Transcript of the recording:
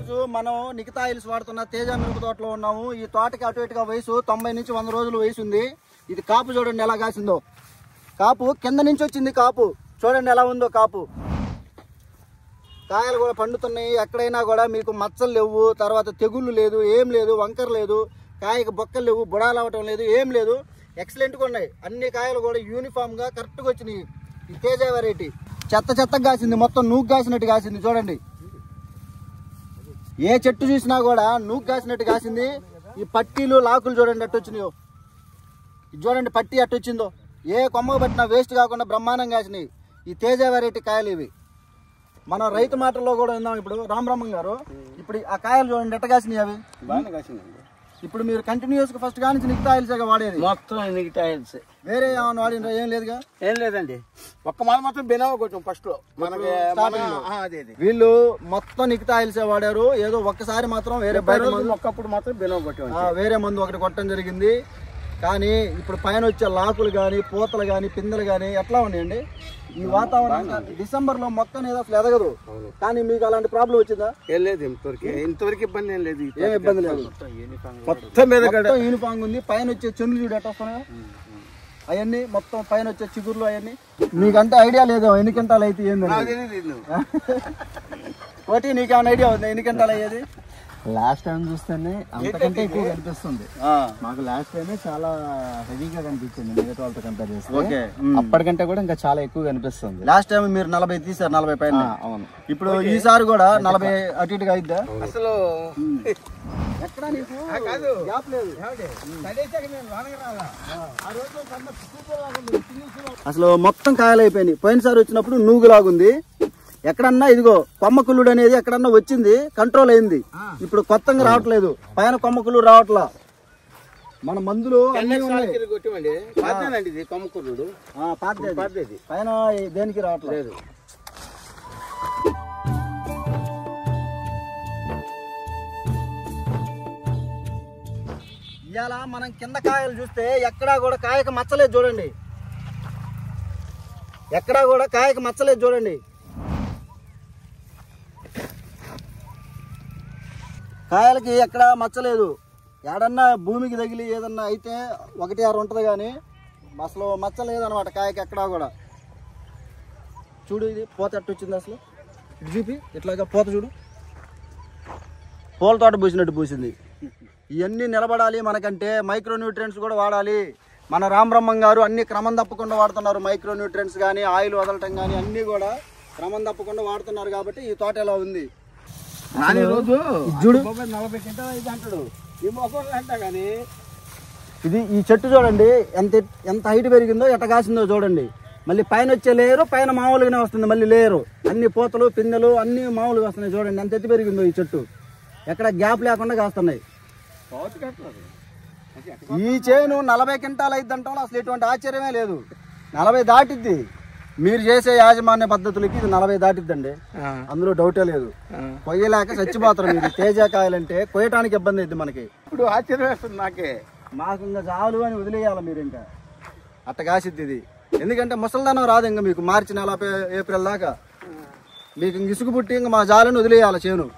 Friends, మనం Nikhita oils వాడుతున్న తేజ మిరప తోటలో ఉన్నాము. ఈ తోటకి అటు ఇటుగా వయసు 90 నుంచి 100 రోజులు వయసు ఉంది. ఇది కాపు చూడండి ఎలా కాసిందో. కాపు కింద నుంచి వచ్చింది. కాపు చూడండి ఎలా ఉందో. కాపు కాయలు కూడా పండుతున్నాయి. ఎక్కడైనా కూడా మీకు మచ్చలు లేవు, తర్వాత తెగుళ్ళు లేదు, ఏం లేదు, వంకర లేదు, కాయకు బొక్కలు లేవు, బుడాలు అవ్వటం లేదు, ఏం లేదు. ఎక్సలెంట్గా ఉన్నాయి. అన్ని కాయలు కూడా యూనిఫామ్ గా కరెక్ట్గా వచ్చినాయి. ఈ తేజ వెరైటీ చెత్త చెత్తగా కాసింది, మొత్తం నూగు కాసినట్టు కాసింది. చూడండి ఏ చెట్టు చూసినా కూడా నూగు కాసినట్టు కాసింది. ఈ పట్టీలు లాకులు చూడండి అట్టు వచ్చినాయో. ఇది చూడండి పట్టీ అట్టు వచ్చిందో. ఏ కొమ్మకు పట్టినా వేస్ట్ కాకుండా బ్రహ్మాండంగా కాసినాయి ఈ తేజ వెరైటీ కాయలు ఇవి. మనం రైతు మాటల్లో కూడా విందాం. ఇప్పుడు రామబ్రహ్మం గారు, ఇప్పుడు ఆ కాయలు చూడండి ఎట్ట కాసినాయి. అవి బాగానే కాసిందండి. ఇప్పుడు మీరు కంటిన్యూస్ గా ఫస్ట్ కానీ నిఖితా ఆయిల్స్ వాడేది? మొత్తం నిఖితా ఆయిల్స్. వేరే ఏమైనా వాడినరా? ఏం లేదుగా. ఏం లేదండి, ఒక్క మాల మాత్రం బెనావా కొట్టాం ఫస్ట్ లో మనకి. వీళ్ళు మొత్తం నిఖితా ఆయిల్స్ వాడారు. ఏదో ఒక్కసారి మాత్రం వేరే బయట ఒక్కప్పుడు మాత్రం బెనావా కొట్టాం. వేరే మందు ఒకటి కొట్టడం జరిగింది. కానీ ఇప్పుడు పైన వచ్చే లాకులు కానీ, పూతలు కానీ, పిందెలు కానీ ఎట్లా ఉన్నాయండి. ఈ వాతావరణం డిసెంబర్ లో మొత్తం ఏదో అసలు ఎదగదు. కానీ మీకు అలాంటి ప్రాబ్లం వచ్చిందా? ఏం లేదు, ఇంతవరకు ఇబ్బంది ఏం లేదు. ఏం ఇబ్బంది లేదు. మొత్తం మీద యూనిఫామ్ ఉంది. పైన వచ్చే చెన్నులు చూడు ఎట్లా వస్తున్నాయో. అవన్నీ మొత్తం పైన వచ్చే చిగుర్లు అవన్నీ. మీకంటే ఐడియా లేదు ఎన్ని గంటలు అయితే ఏంది ఒకటి. నీకేమైనా ఐడియా ఉంది ఎన్ని గంటలు అయ్యేది? లాస్ట్ టైం చూస్తేనే అంతకంటే ఎక్కువ కనిపిస్తుంది మాకు. లాస్ట్ టైమే చాలా హెవీగా కనిపించింది మిగతా వాళ్ళతో కంపేర్ చేస్తే. అప్పటికంటే కూడా ఇంకా చాలా ఎక్కువ కనిపిస్తుంది. లాస్ట్ టైం మీరు 40 తీసారు, 40 పైన. అవును. ఇప్పుడు ఈసారి కూడా 40 అటు ఇటుగా అయిద్దా? అసలు ఎక్కడ నీకు గ్యాప్ లేదు. అసలు మొత్తం కాయలు అయిపోయినాయి. పోయినసారి వచ్చినప్పుడు నూగులాగుంది. ఎక్కడన్నా ఇదిగో కొమ్మకుల్లుడు అనేది ఎక్కడన్నా వచ్చింది, కంట్రోల్ అయింది. ఇప్పుడు కొత్తగా రావట్లేదు. పైన కొమ్మకుల్లుడు రావట్లా. మన మందులు కొమ్మకుల్లుడు పైన దేనికి రావట్లేదు. ఇవాళ మనం కింద కాయలు చూస్తే ఎక్కడా కూడా కాయకు మచ్చలేదు చూడండి. ఎక్కడా కూడా కాయకు మచ్చలేదు చూడండి. కాయలకి ఎక్కడ మచ్చలేదు. ఏడన్నా భూమికి తగిలి ఏదన్నా అయితే 1-6 ఉంటుంది కానీ అసలు మచ్చ లేదనమాట కాయకి ఎక్కడా కూడా. చూడు ఇది పూత ఎట్టు వచ్చింది అసలు. ఇటు చూపి ఇట్లాగా పూత చూడు. పూల తోట పూసినట్టు పూసింది. ఇవన్నీ నిలబడాలి మనకంటే మైక్రో న్యూట్రియంట్స్ కూడా వాడాలి. మన రామబ్రహ్మం గారు అన్ని క్రమం తప్పకుండా వాడుతున్నారు. మైక్రో న్యూట్రియంట్స్ కానీ, ఆయిల్ వదలటం కానీ అన్నీ కూడా క్రమం తప్పకుండా వాడుతున్నారు. కాబట్టి ఈ తోట ఎలా ఉంది రోజు చూడు. 40 క్వింటాలు అయితే అంటాడు ఈ మొక్కలు అంట. కానీ ఇది ఈ చెట్టు చూడండి ఎంత హైట్ పెరిగిందో, ఎట్ట కాసిందో చూడండి. మళ్ళీ పైన వచ్చే లేయరు పైన మామూలుగానే వస్తుంది. మళ్ళీ లేయరు అన్ని పూతలు పిందెలు అన్ని మామూలుగా వస్తున్నాయి. చూడండి ఎంత ఎత్తి పెరిగిందో ఈ చెట్టు. ఎక్కడ గ్యాప్ లేకుండా కాస్తున్నాయి. ఈ చేను 40 క్వింటాలు అయిద్దంటాం అసలు ఎటువంటి ఆశ్చర్యమే లేదు. 40 దాటిద్ది. మీరు చేసే యాజమాన్య పద్ధతులకి ఇది 40 దాటిద్దండి, అందులో డౌటే లేదు. కొయ్యలేక చచ్చిపోతారు మీరు. తేజకాయలంటే కొయ్యటానికి ఇబ్బంది అయింది మనకి. ఇప్పుడు ఆశ్చర్యం వేస్తుంది నాకే. మాకు ఇంకా చాలు అని వదిలేయాలి మీరు. ఇంకా అట్ట కాసిద్ది ఇది. ఎందుకంటే ముసలిదనం రాదు ఇంకా మీకు. మార్చి నెల ఏప్రిల్ దాకా మీకు ఇసుకు పుట్టి ఇంకా మా జాలని వదిలేయాలి చేను.